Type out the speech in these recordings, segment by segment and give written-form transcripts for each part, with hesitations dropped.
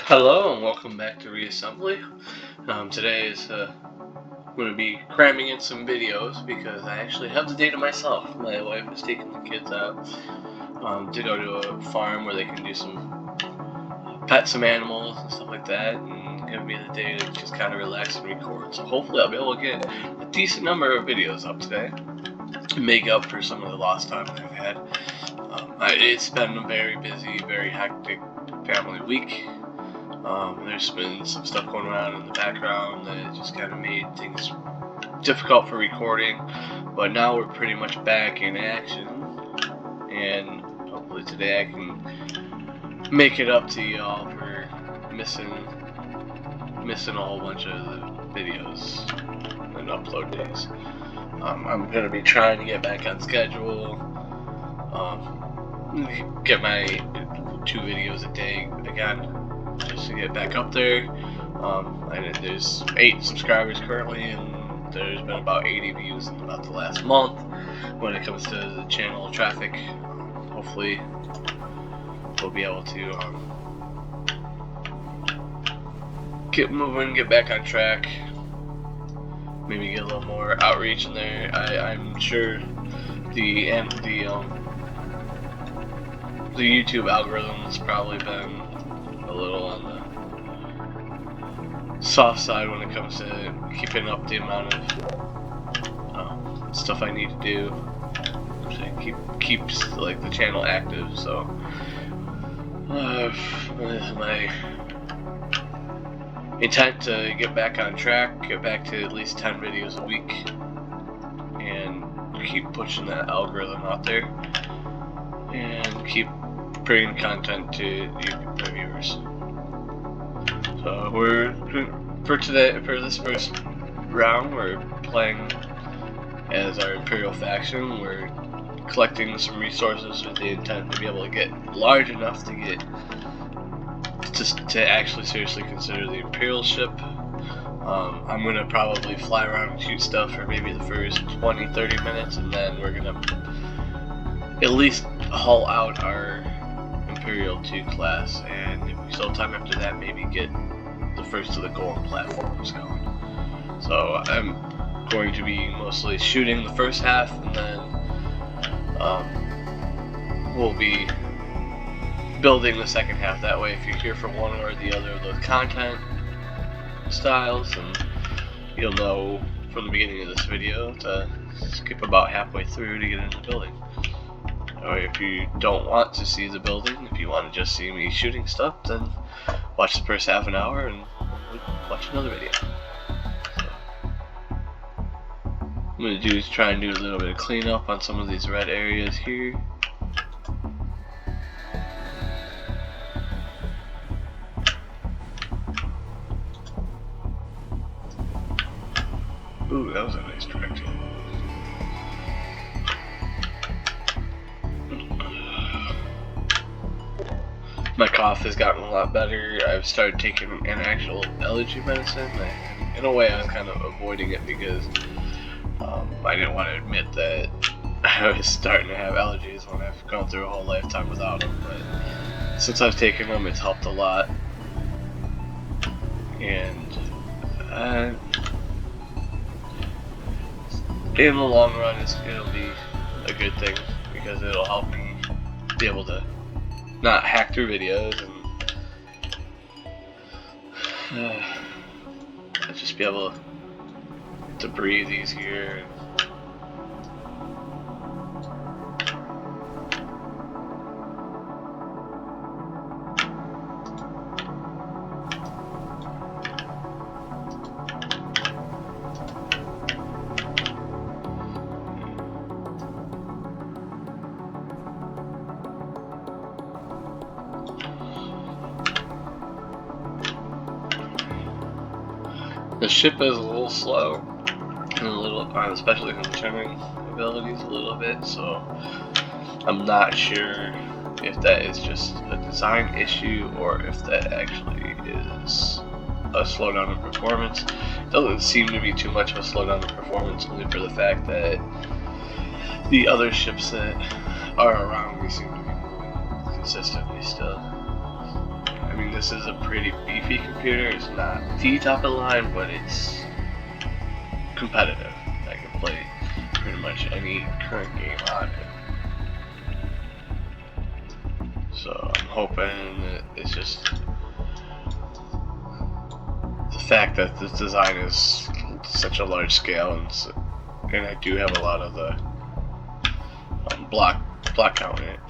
Hello and welcome back to Reassembly. Today is going to be cramming in some videos because I actually have the day to myself. My wife is taking the kids out to go to a farm where they can do pet some animals and stuff like that, and give me the day to just kind of relax and record. So hopefully I'll be able to get a decent number of videos up today to make up for some of the lost time that I've had. It's been a very busy, very hectic family week. There's been some stuff going around in the background that just kind of made things difficult for recording, but now we're pretty much back in action, and hopefully today I can make it up to y'all for missing a whole bunch of the videos and upload days. I'm going to be trying to get back on schedule, get my 2 videos a day again, just to get back up there. There's 8 subscribers currently, and there's been about 80 views in about the last month. When it comes to the channel traffic, hopefully we'll be able to get moving, get back on track, maybe get a little more outreach in there. I'm sure the YouTube algorithm has probably been a little on the soft side when it comes to keeping up the amount of stuff I need to do to keep like the channel active. So my intent to get back on track, get back to at least 10 videos a week, and keep pushing that algorithm out there, and keep bringing content to YouTube viewers. So for this first round, we're playing as our Imperial faction. We're collecting some resources with the intent to be able to get large enough to get to actually seriously consider the Imperial ship. I'm gonna probably fly around and shoot stuff for maybe the first 20-30 minutes, and then we're gonna at least haul out our Imperial 2 class, and if we still have time after that, maybe get the first of the Golan platforms going. So I'm going to be mostly shooting the first half, and then we'll be building the second half. That way, if you're here for one or the other of those content styles, then you'll know from the beginning of this video to skip about halfway through to get into the building. Or if you don't want to see the building, if you want to just see me shooting stuff, then watch the first half an hour and watch another video. So, what I'm going to do is try and do a little bit of cleanup on some of these red areas here. Ooh, that was a nice direction. My cough has gotten a lot better. I've started taking an actual allergy medicine. In a way, I was kind of avoiding it because I didn't want to admit that I was starting to have allergies when I've gone through a whole lifetime without them. But since I've taken them, it's helped a lot. And in the long run, it'll be a good thing because it'll help me be able to not hack through videos and just be able to breathe easier. The ship is a little slow, and especially in the turning abilities a little bit, so I'm not sure if that is just a design issue or if that actually is a slowdown in performance. It doesn't seem to be too much of a slowdown in performance, only for the fact that the other ships that are around me seem to be moving consistently still. mean, this is a pretty beefy computer. It's not the top of the line, but it's competitive. I can play pretty much any current game on it. So I'm hoping that it's just the fact that this design is such a large scale, and I do have a lot of the block count in it.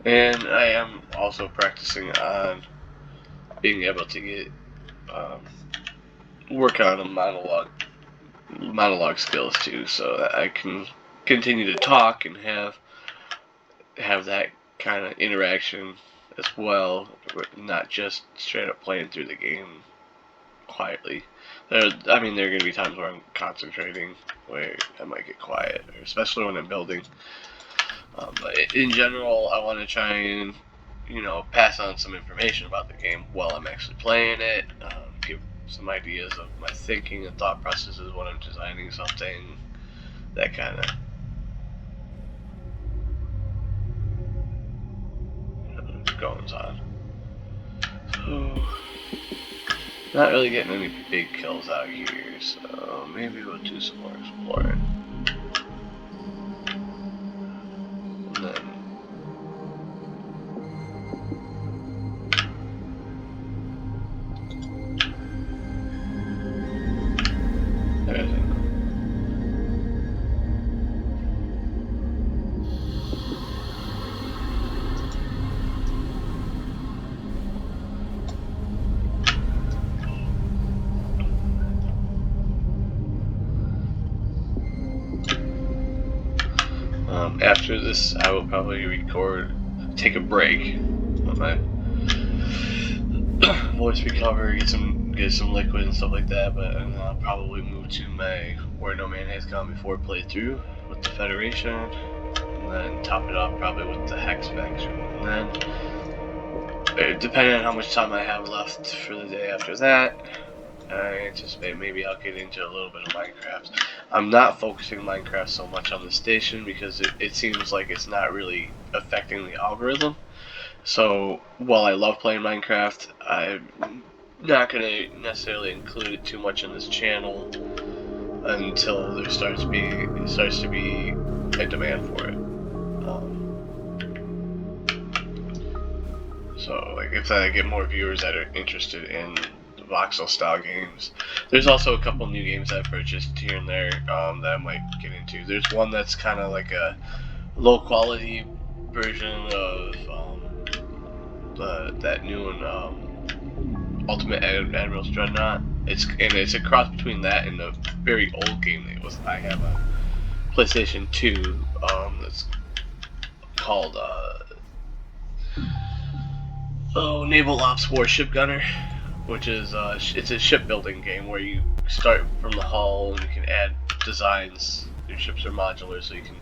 And I am also practicing on being able to get work on a monologue skills too, so that I can continue to talk and have that kind of interaction as well, not just straight up playing through the game quietly. There are going to be times where I'm concentrating, where I might get quiet, especially when I'm building. But in general, I want to try and, pass on some information about the game while I'm actually playing it. Give some ideas of my thinking and thought processes when I'm designing something. That kind of goings on. So, not really getting any big kills out here, so maybe we'll do some more exploring. And then there's it. After this, I will probably take a break, let my voice recover, get some liquid and stuff like that. But and then I'll probably move to my Where No Man Has Gone Before playthrough with the Federation, and then top it off probably with the Hex faction. And then, depending on how much time I have left for the day after that, I anticipate maybe I'll get into a little bit of Minecraft. I'm not focusing Minecraft so much on the station because it seems like it's not really affecting the algorithm. So while I love playing Minecraft, I'm not going to necessarily include it too much in this channel until there starts to be a demand for it. So like if I get more viewers that are interested in voxel style games. There's also a couple new games I've purchased here and there that I might get into. There's one that's kind of like a low quality version of that new one, Ultimate Admiral's Dreadnought. It's a cross between that and a very old game that I have a PlayStation 2 that's called Naval Ops Warship Gunner, which is it's a shipbuilding game where you start from the hull and you can add designs. Your ships are modular, so you can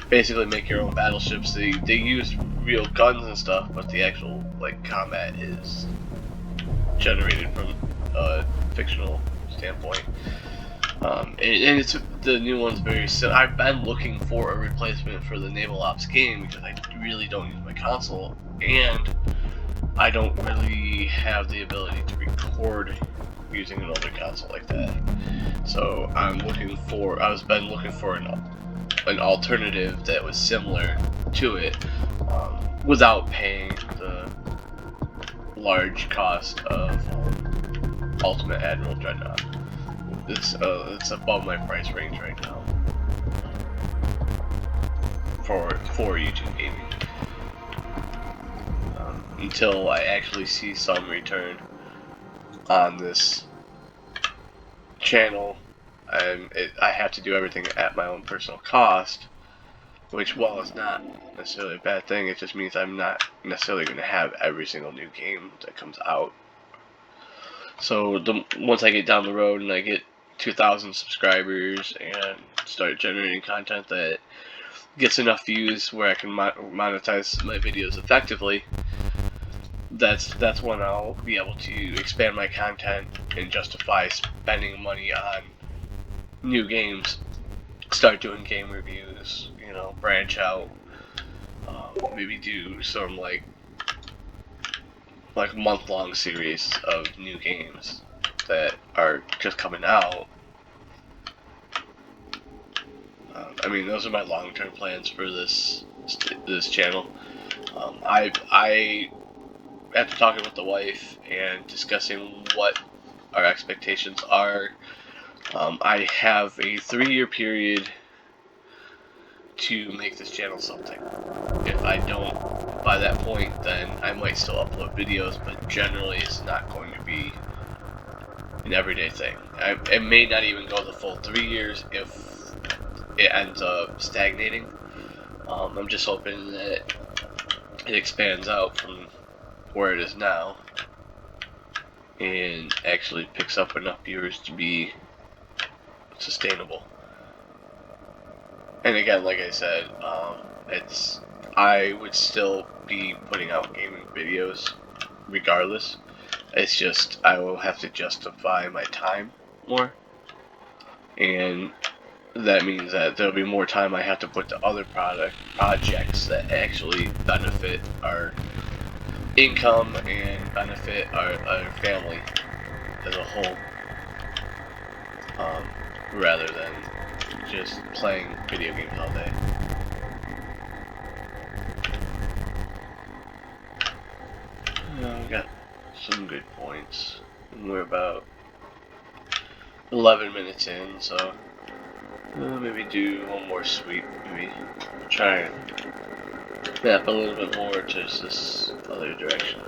basically make your own battleships. They use real guns and stuff, but the actual combat is generated from a fictional standpoint. And it's the new one's very simple. I've been looking for a replacement for the Naval Ops game because I really don't use my console, and I don't really have the ability to record using an older console like that. So I've been looking for an alternative that was similar to it, without paying the large cost of Ultimate Admiral Dreadnought. It's above my price range right now for YouTube gaming. Until I actually see some return on this channel, I have to do everything at my own personal cost, which, while it's not necessarily a bad thing, it just means I'm not necessarily going to have every single new game that comes out. So once I get down the road and I get 2,000 subscribers and start generating content that gets enough views where I can monetize my videos effectively, that's when I'll be able to expand my content and justify spending money on new games. Start doing game reviews, you know, branch out, maybe do some like month-long series of new games that are just coming out. I mean, those are my long-term plans for this channel. I after talking with the wife and discussing what our expectations are, I have a 3-year period to make this channel something. If I don't by that point, then I might still upload videos, but generally it's not going to be an everyday thing. It may not even go the full 3 years if it ends up stagnating. I'm just hoping that it expands out from where it is now and actually picks up enough viewers to be sustainable. And again, like I said, I would still be putting out gaming videos regardless. It's just I will have to justify my time more, and that means that there'll be more time I have to put to other projects that actually benefit our income and benefit our family as a whole, rather than just playing video games all day. We got some good points. We're about 11 minutes in, so maybe do one more sweep. Maybe try and map a little bit more to this other direction.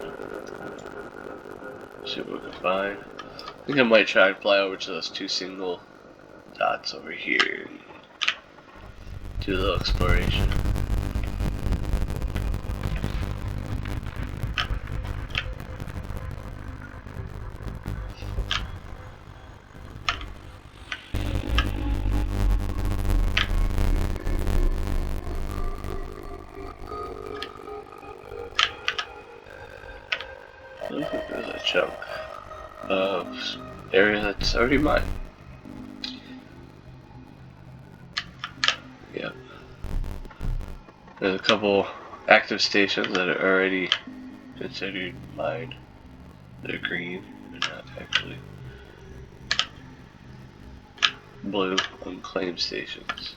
See what we can find. I think I might try and fly over to those 2 single dots over here and do a little exploration. There's a chunk of area that's already mine. Yep. There's a couple active stations that are already considered mine. They're green, they're not actually blue unclaimed stations.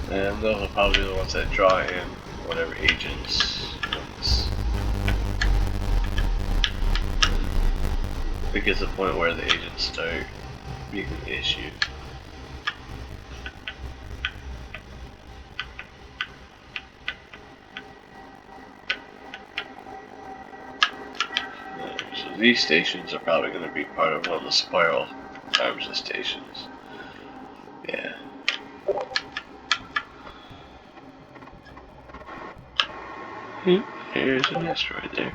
And those are probably the ones that draw in whatever agents. It gets to the point where the agents start being an issue. So these stations are probably going to be part of one of the spiral arms of stations. Yeah. There's an asteroid there.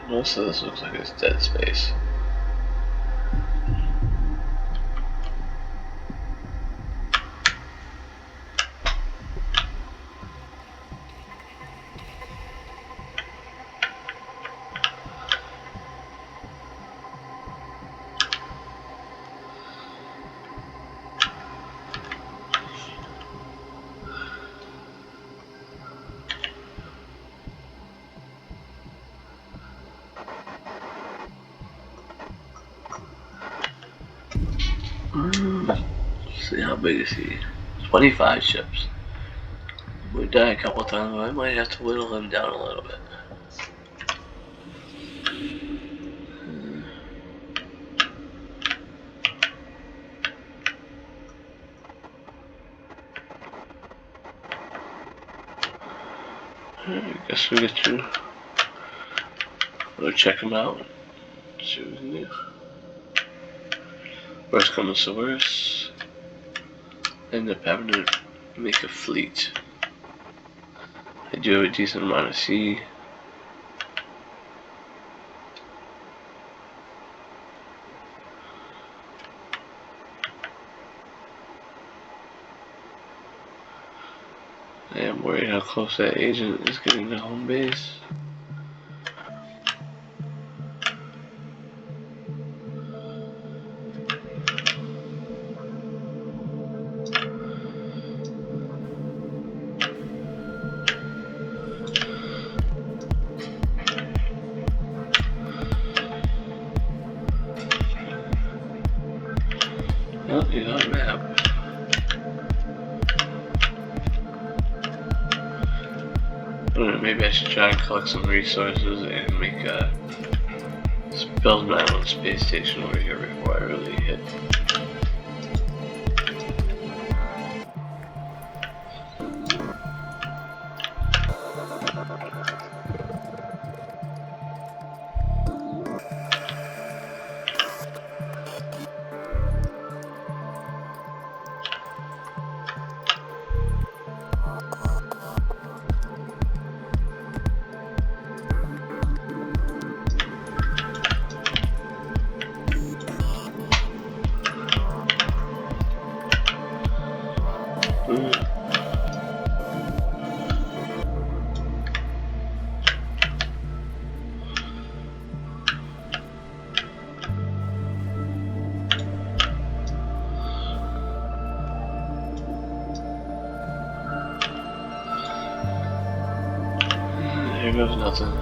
Most of this looks like it's dead space. see, how big is he? 25 ships. We die a couple times, but I might have to whittle him down a little bit. I guess we get to go check him out. See what we can do. Worst comes to worst, end up having to make a fleet. I do have a decent amount of sea. I am worried how close that agent is getting to home base. Oh, he's on map. I don't know, maybe I should try and collect some resources and make build my own space station over here before I really hit. Here goes nothing.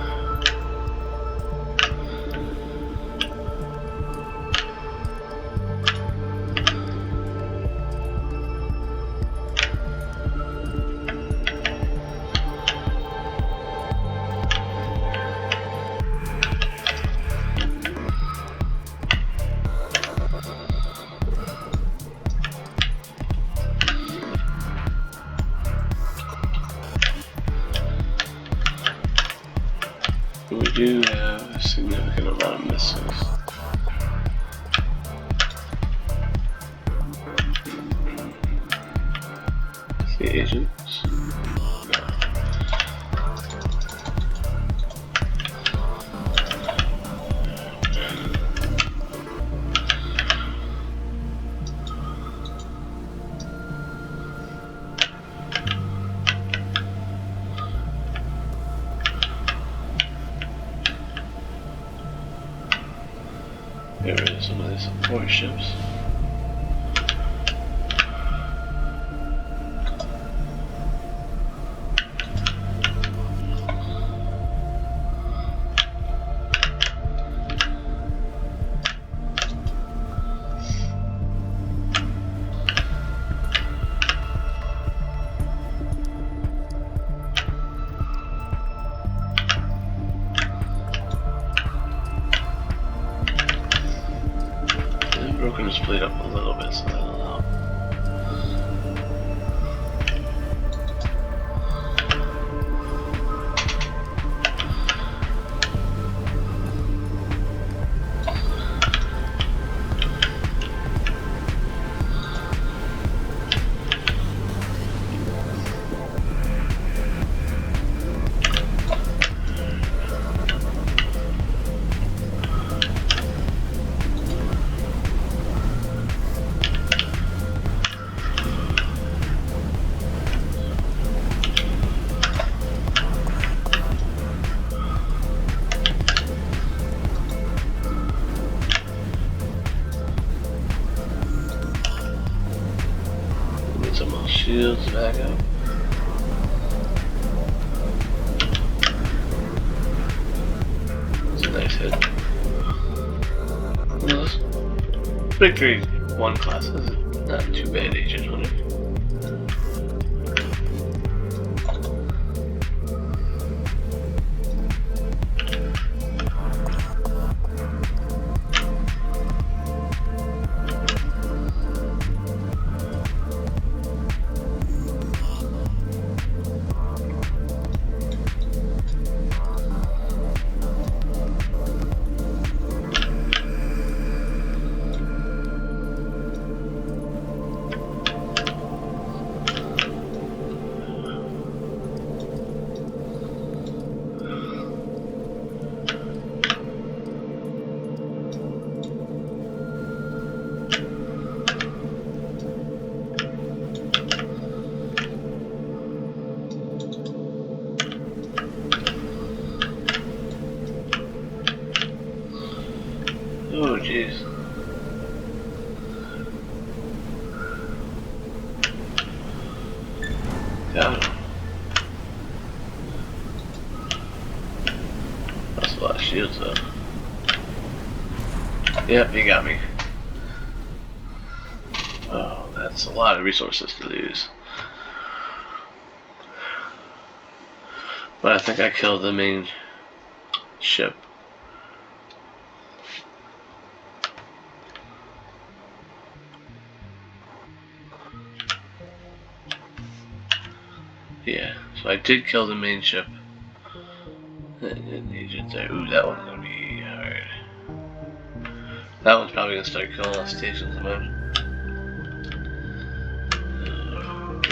We do have a significant amount of missiles. The agents. Get rid of some of these support ships. Broken is split up a little bit, so that'll help. Some more shields back up. That's a nice hit. Well, victory 1 class, is it? Not too bad, Agent Hunter. Oh, jeez. Got him. That's a lot of shields, though. Yep, he got me. Oh, that's a lot of resources to lose. But I think I killed the main ship. Yeah, so I did kill the main ship. Agent there. Ooh, that one's gonna be hard. That one's probably gonna start killing all stations, man.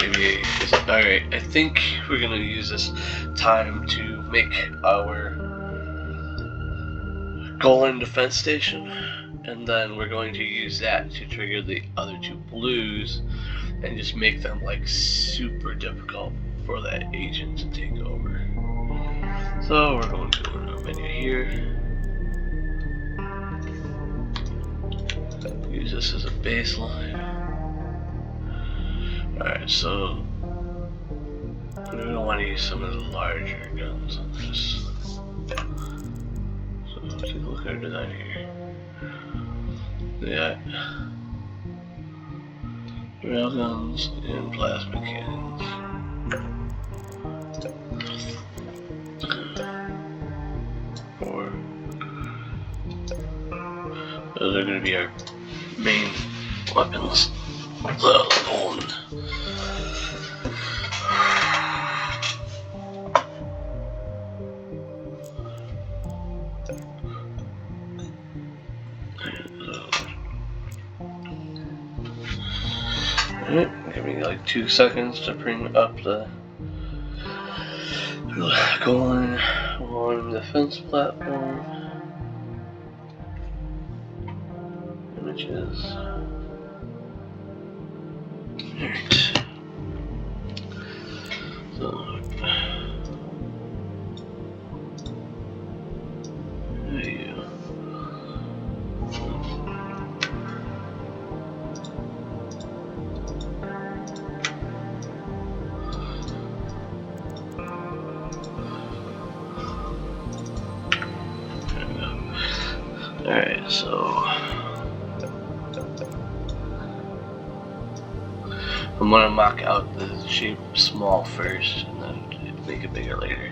Maybe it's alright. I think we're gonna use this time to make our Golan defense station, and then we're going to use that to trigger the other two blues and just make them like super difficult for that agent to take over. So we're going to go to our menu here. Use this as a baseline. Alright, so we're going to want to use some of the larger guns on this. So take a look at our design here. Yeah. Railguns and plasma cannons. Four. Those are going to be our main weapons. Alright, give me like 2 seconds to bring up the Golan I defense platform. Images. Alright. So there you go. Alright, so I'm gonna mock out the shape small first and then make it bigger later.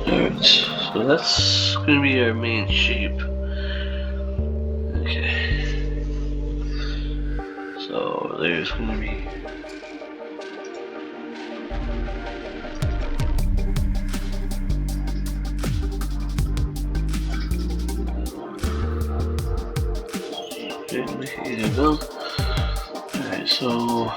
Alright, so that's gonna be our main shape. Okay. So there's gonna be there you go. Alright, so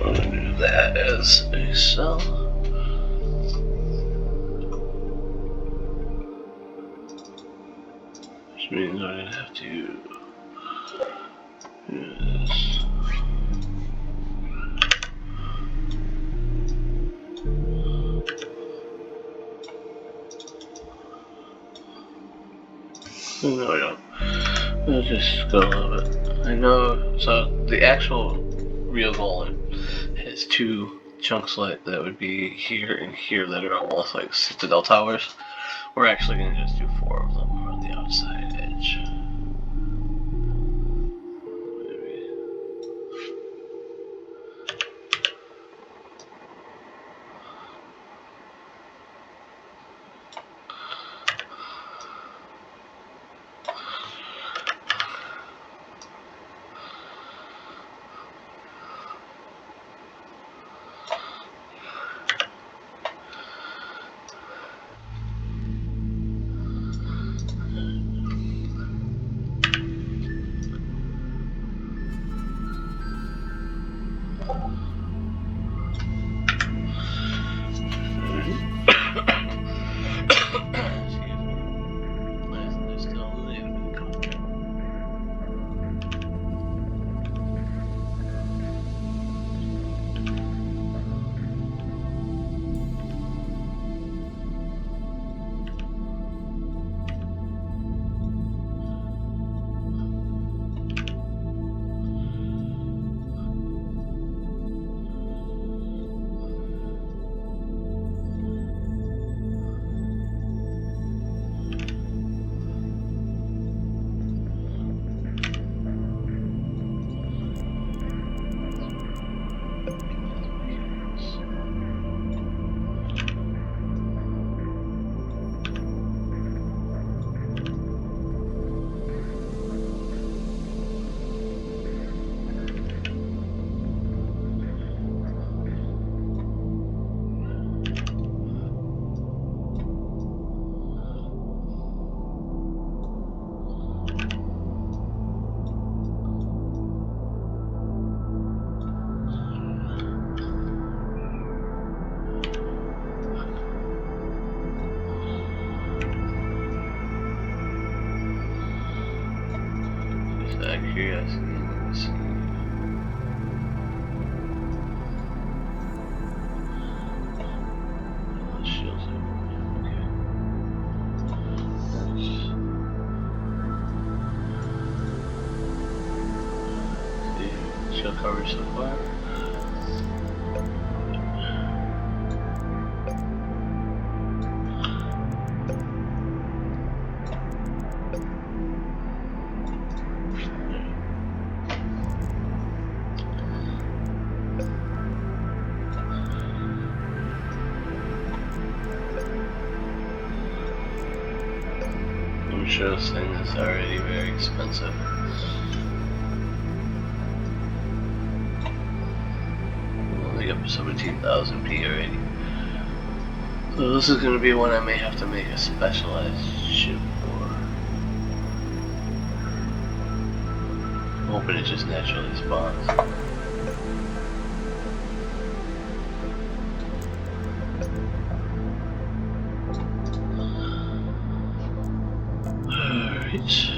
I'm gonna do that as a cell. Which means I'm gonna have to do this. No, I don't. Let's just go a little bit. I know, so the actual real Golan has two chunks like that would be here and here that are almost like citadel towers. We're actually going to just do 4 of them on the outside edge. curiosity. Let me see. Shields over. Okay. See, shield coverage so far. I'm sure this thing is already very expensive. Only up to 17,000p already. So this is going to be one I may have to make a specialized ship for. I'm hoping it just naturally spawns. Alright.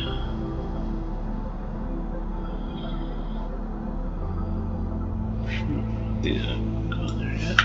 These haven't gone there yet.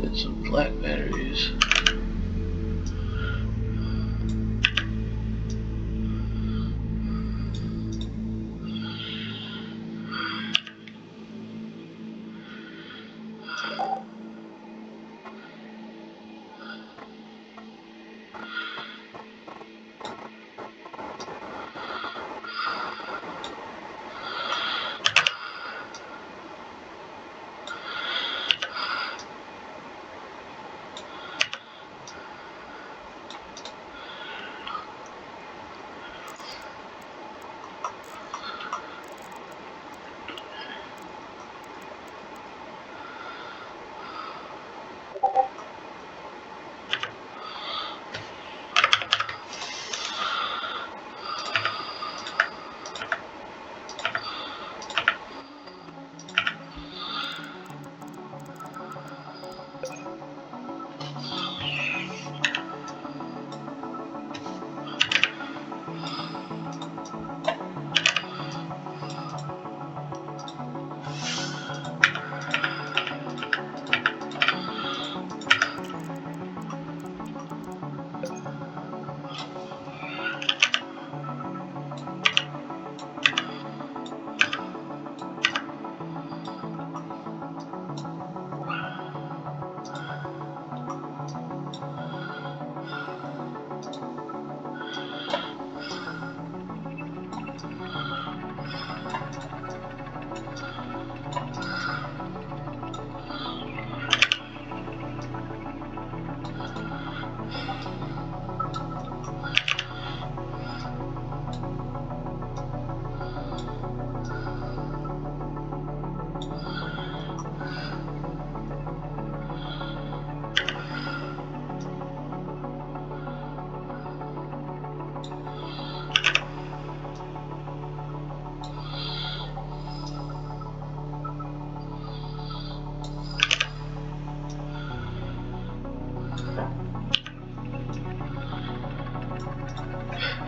Get some black batteries.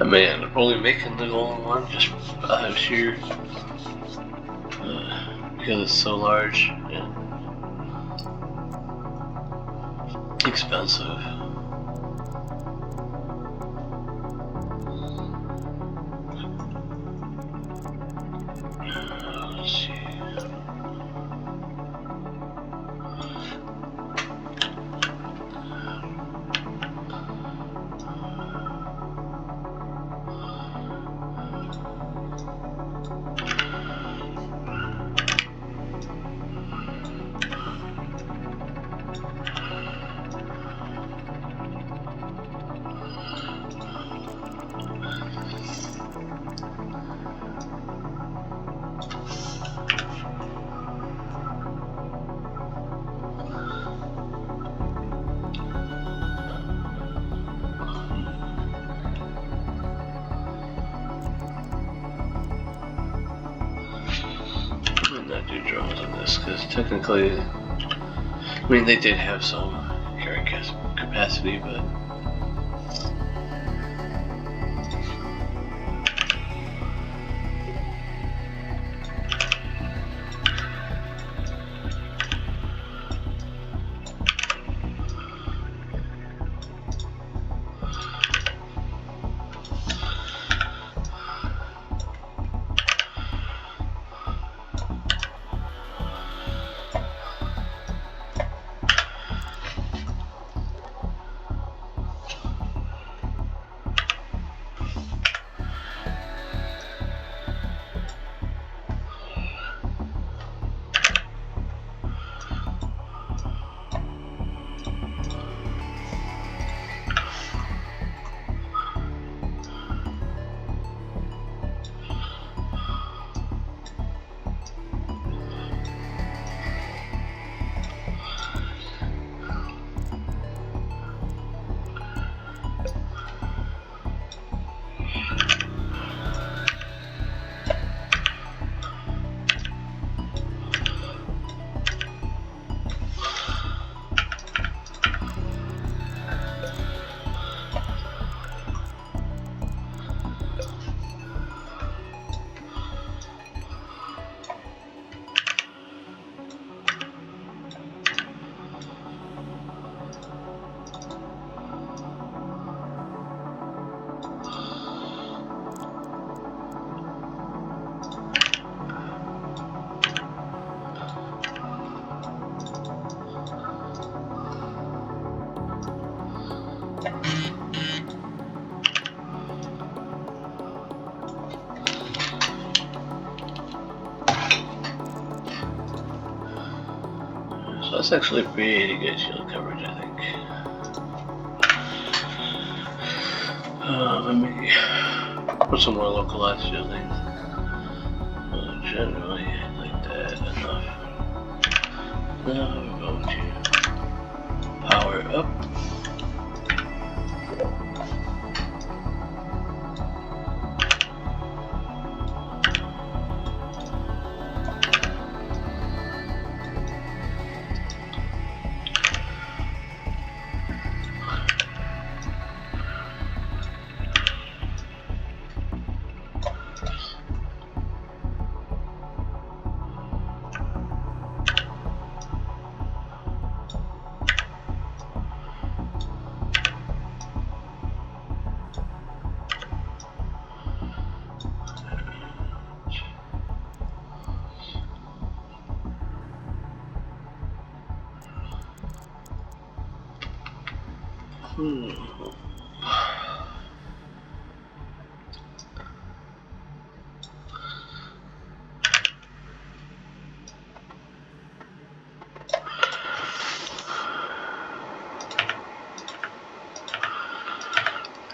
I may end up only making the Golan one just out of sheer because it's so large and expensive. Let's see. want to do drones on this, because technically, I mean, they did have some carrying capacity, but so that's actually pretty good shield coverage, I think. Let me put some more localized shielding. Generally, like that, enough. Now we're going to power up.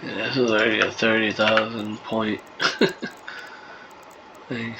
Yeah, this is already a 30,000 point thing.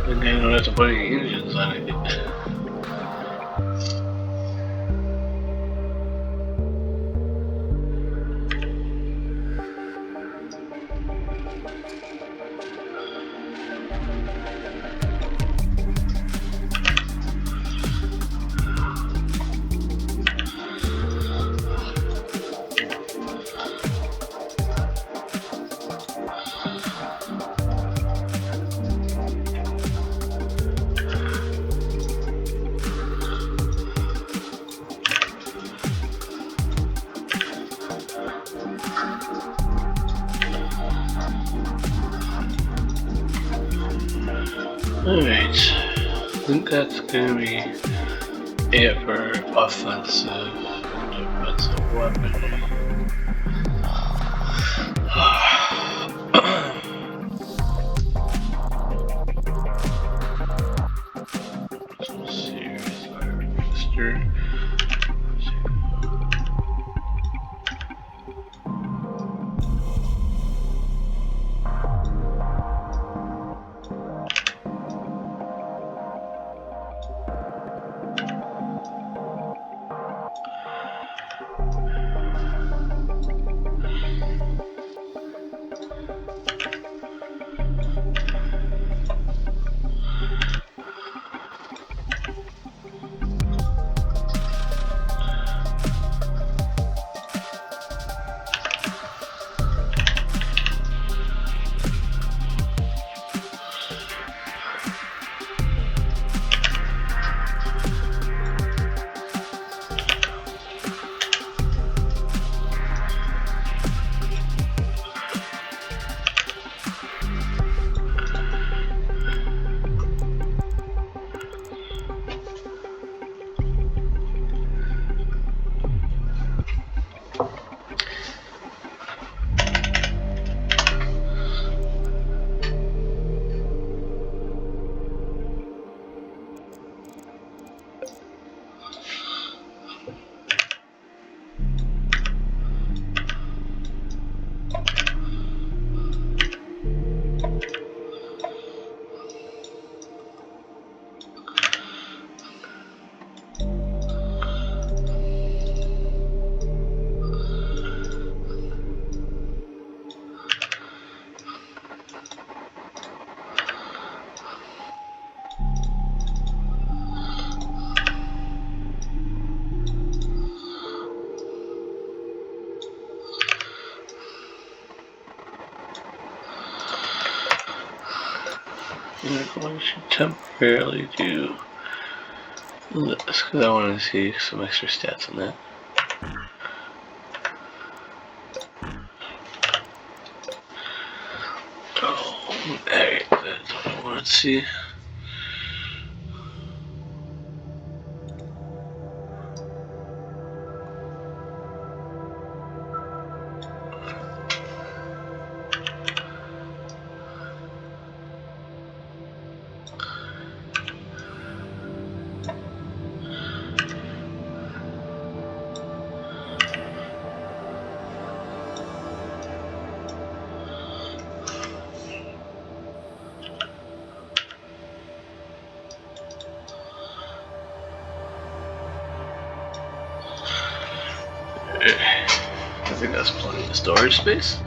You don't have to put any engines on it. Alright, I think that's gonna be Yeah, for offensive weapon. Series register. I'm going to temporarily do this because I want to see some extra stats on that. Oh, alright, that's what I want to see. I think that's plenty of storage space.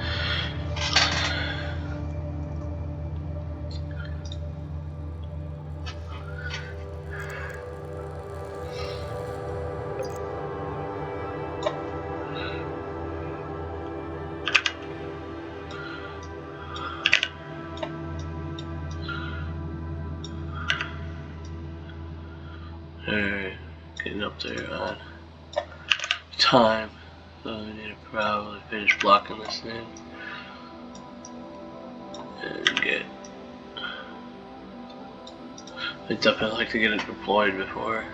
Alright, getting up there on time. So I need to probably finish blocking this in and get. I'd definitely like to get it deployed before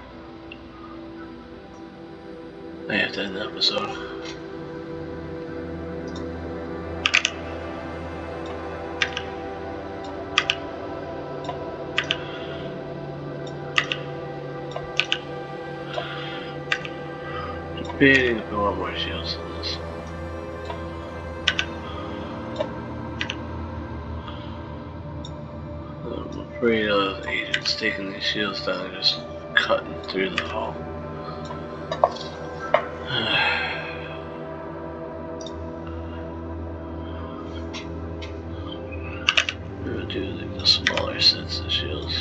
I have to end the episode. Debating if I want more shields than this. I'm afraid of those agents taking these shields down and just cutting through the hull. We'll do like the smaller sets of shields.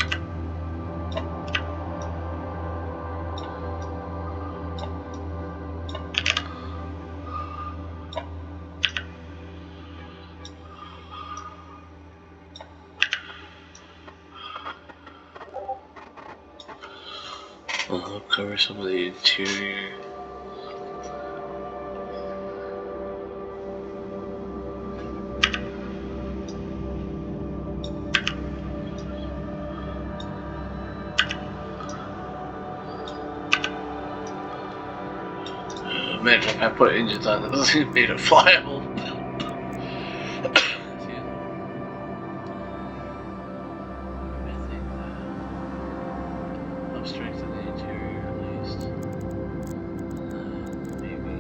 I'll cover some of the interior. Imagine if I put engines on this, it made it flyable. Strengthen the interior at least. Maybe.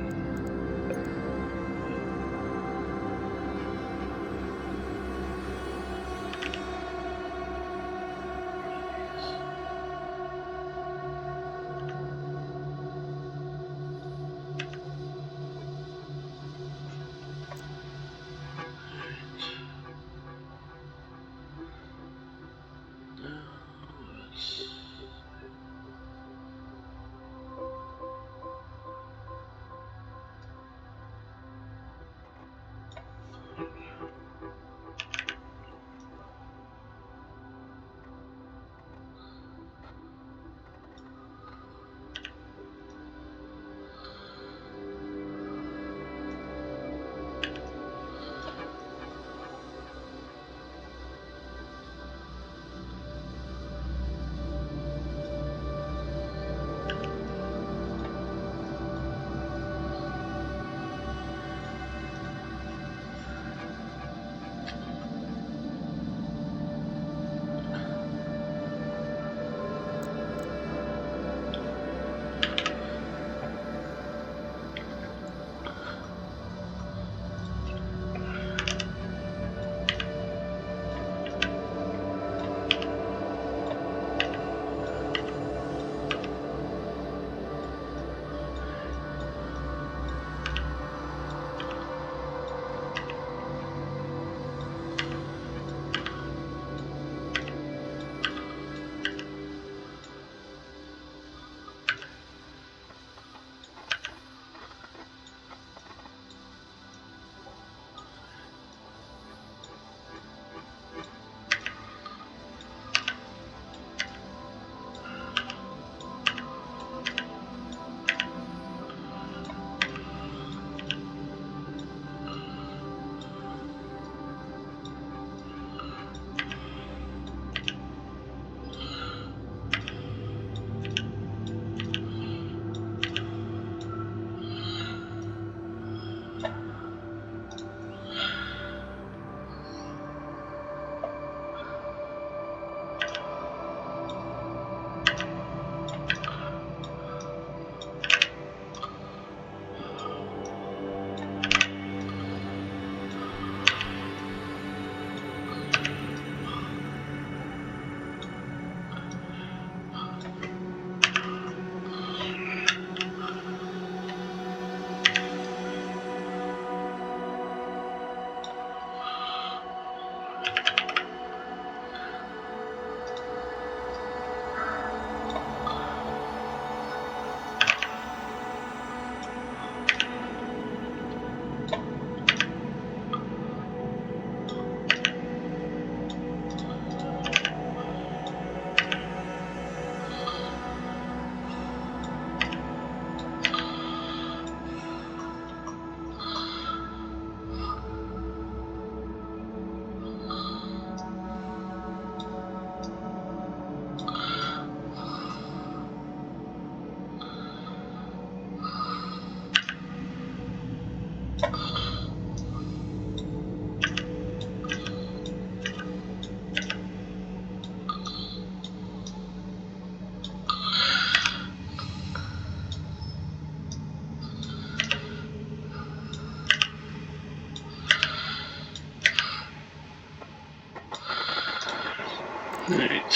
Alright.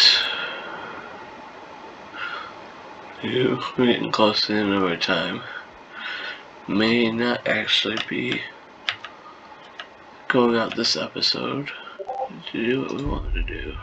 We're getting close to the end of our time. May not actually be going out this episode to do what we wanted to do.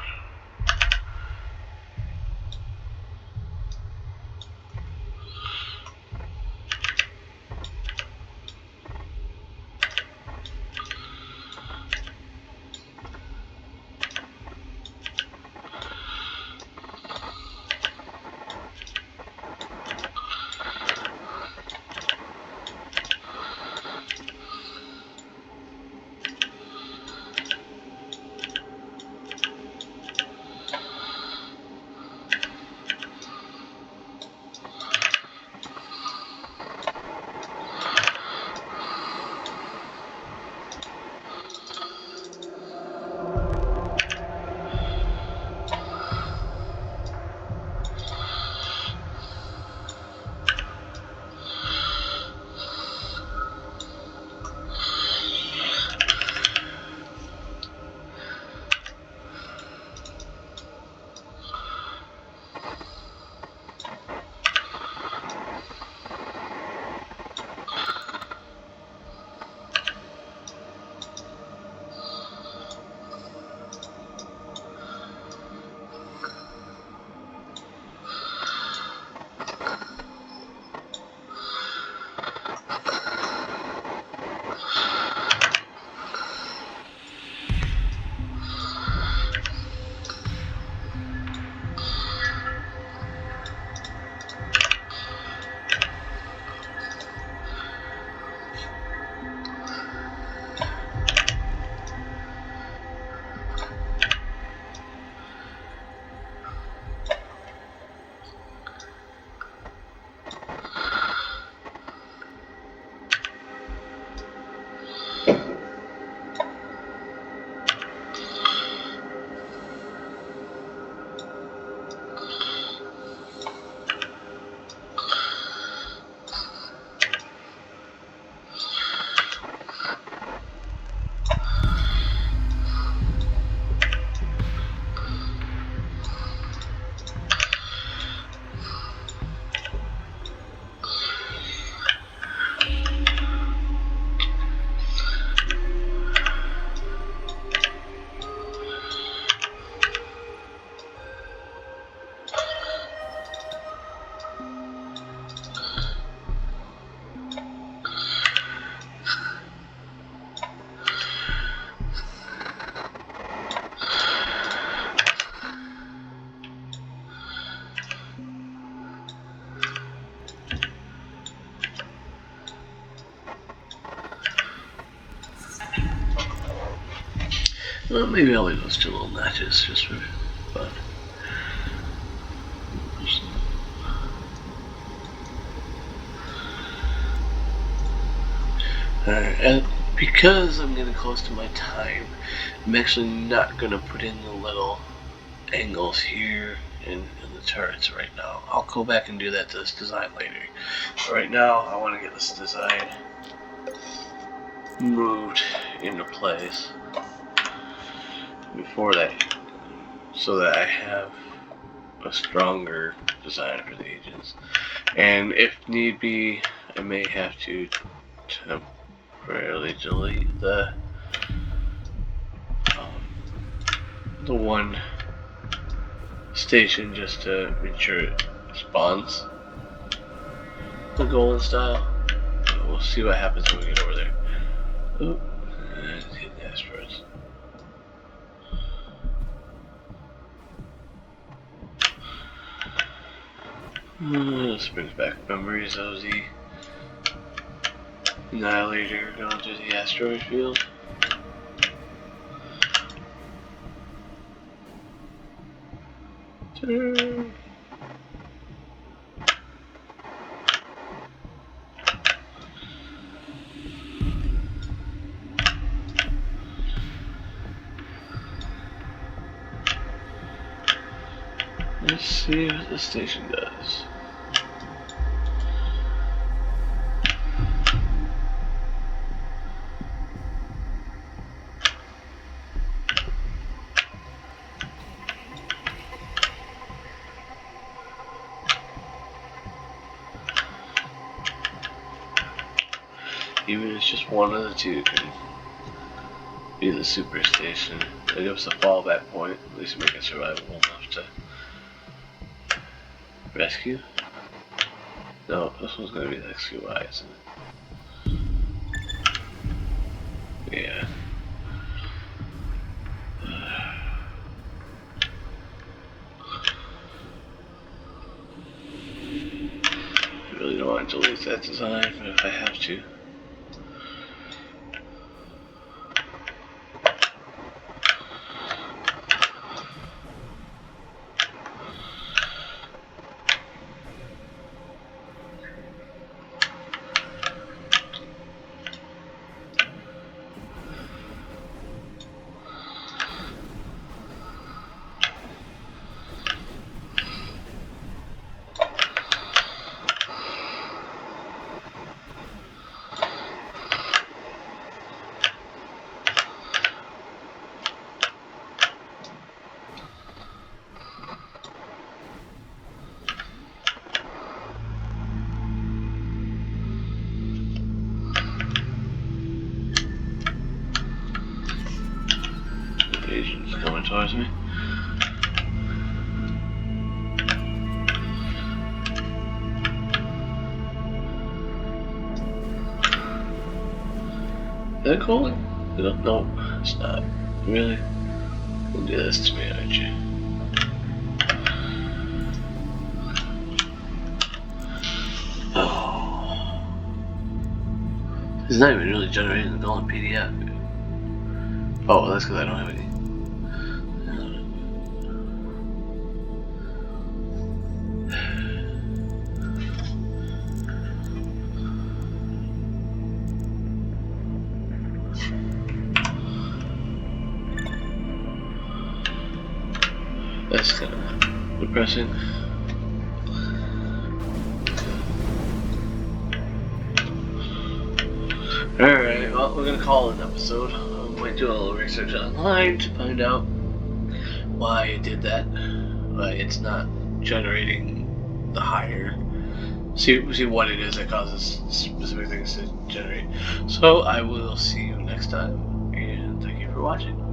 Well, maybe I'll leave those two little notches just for fun. Alright, and because I'm getting close to my time, I'm actually not going to put in the little angles here in the turrets right now. I'll go back and do that to this design later. But right now, I want to get this design moved into place before that, so that I have a stronger design for the agents. And if need be, I may have to temporarily delete the one station just to make sure it spawns the Golan style. We'll see what happens when we get over there. Oh, and hit asteroids. This brings back memories of the Annihilator going through the asteroid field. Turn. Let's see what the station does. Even if it's just one of the two can be the super station. It gives us a fallback point, at least make it survivable enough to rescue. No, this one's gonna be the XQY, isn't it? Yeah. I really don't want to delete that design, but if I have to. Agents coming towards me. Is that Golan? No, it's not. Really? You'll do this to me, aren't you? Oh. It's not even really generating the Golan PDF. Oh, that's because I don't have any. That's kind of depressing. Alright, well, we're gonna call it an episode. I might do a little research online to find out why it did that. Why it's not generating the higher. See what it is that causes specific things to generate. So I will see you next time, and thank you for watching.